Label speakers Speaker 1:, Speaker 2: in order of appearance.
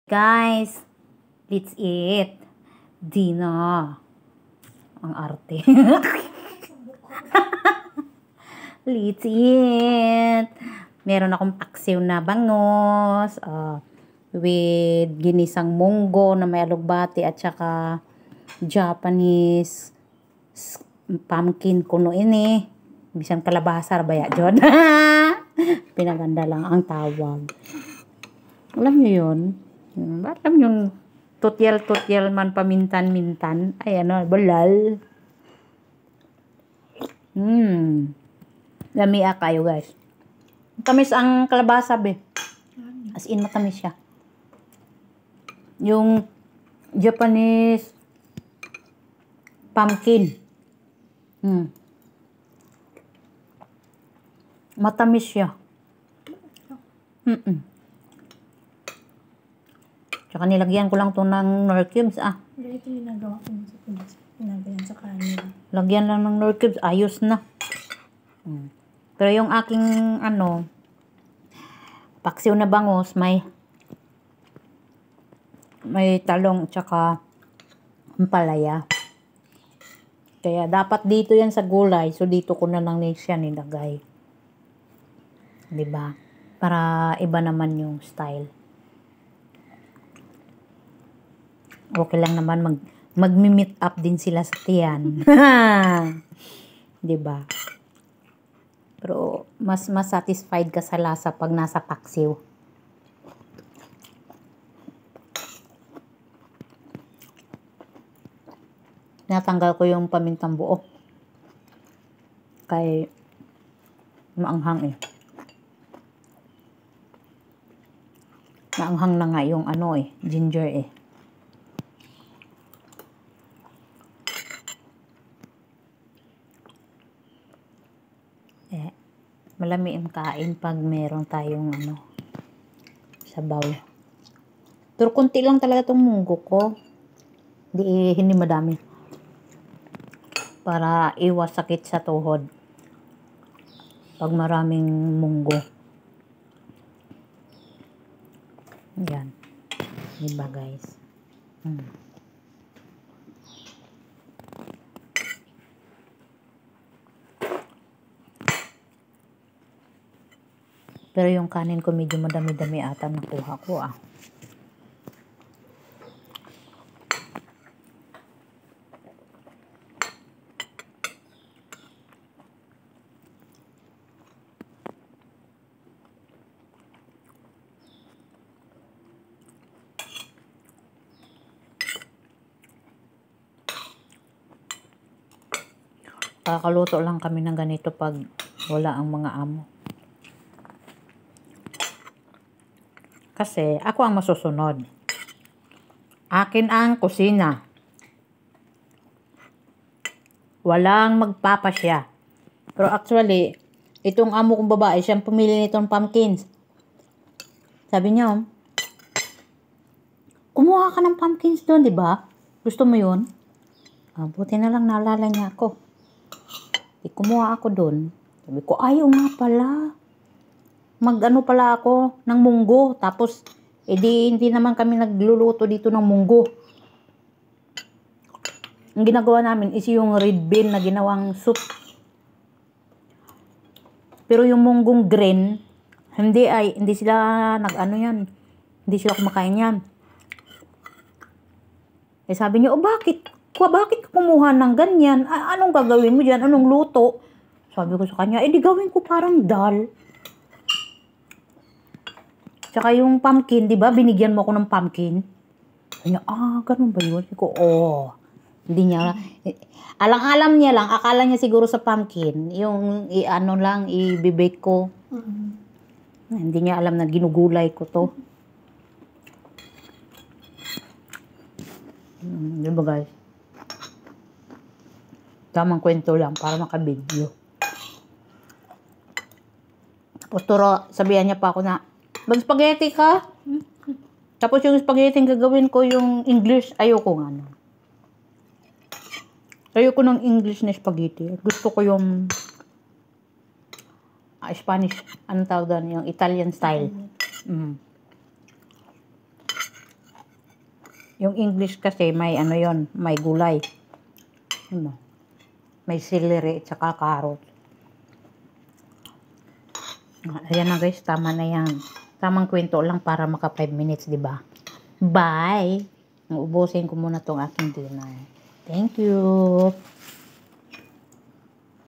Speaker 1: Guys, let's eat. Dinner. Ang arte. Let's eat. Meron akong paksiw na bangos. With ginisang munggo na may alugbati at saka Japanese pumpkin kuno ini. Bisan kalabasa baya jod. Pinaganda lang ang tawag. Alam niyo yun? Alam yung tutyal-tutyal man pamintan-mintan. Ay ano, balal. Lamia kayo guys. Tamis ang kalabasa be. As in matamis siya. Yung Japanese pumpkin. Matamis siya. Tsaka nilagyan ko lang to ng Knorr cubes
Speaker 2: Ganito yung ginagawa ko sa Pinas. Pinagayan sa kanin.
Speaker 1: Lagyan lang ng Knorr cubes, ayos na. Pero yung aking paksiw na bangos, may talong tsaka palaya. Kaya dapat dito yan sa gulay, so dito ko na lang siya nilagay. 'Di ba? Para iba naman yung style. Okay lang naman mag-meet up din sila sa tiyan. 'Di ba? Pero mas satisfied ka sa lasa pag nasa paksiw. Natanggal ko yung pamintang buo. Kay maanghang Maanghang na nga yung ginger Malami ang kain pag meron tayong sabaw. Pero konti lang talaga tong munggo ko. Hindi madami. Para iwas sakit sa tuhod. Pag maraming munggo. Yan. Diba guys? Pero yung kanin ko medyo madami-dami ata nakuha ko Kakaluto lang kami ng ganito pag wala ang mga amo. Kasi ako ang masusunod. Akin ang kusina. Walang magpapasya. Pero actually, itong amo kong babae, siyang pumili nitong pumpkins. Sabi niya, kumuha ka ng pumpkins doon, di ba? Gusto mo yun? Buti na lang naalala niya ako. Kumuha ako doon. Sabi ko, ayaw nga pala. Pala ako ng munggo. Tapos, hindi naman kami nagluluto dito ng munggo. Ang ginagawa namin is yung red bean na ginawang soup. Pero yung munggong green, hindi sila yan. Hindi sila kumakain yan. Sabi niya, bakit ka kumuha ng ganyan? Anong gagawin mo dyan? Anong luto? Sabi ko sa kanya, di gawin ko parang dal. Tsaka yung pumpkin, di ba? Binigyan mo ako ng pumpkin. Sabi niya, ganun ba yun? Sabi ko, Hindi niya, alang-alam niya lang, akala niya siguro sa pumpkin, yung i-bake ko. Hindi niya alam na ginugulay ko to. Di ba guys? Tamang kwento lang para makabidyo. Tapos sabihan niya pa ako na, mag-spaghetti ka? Tapos yung spaghetti gagawin ko yung English, ayoko nga. Ayoko ng English na spaghetti. Gusto ko yung Spanish, ano tawag doon? Yung Italian style. Yung English kasi may ano yon, may gulay. Ano? May celery at saka carrot. Ayan na guys, tama na yan. Tamang kwento lang para maka 5 minutes, di ba? Bye! Ubusin ko muna tong aking dinner. Thank you!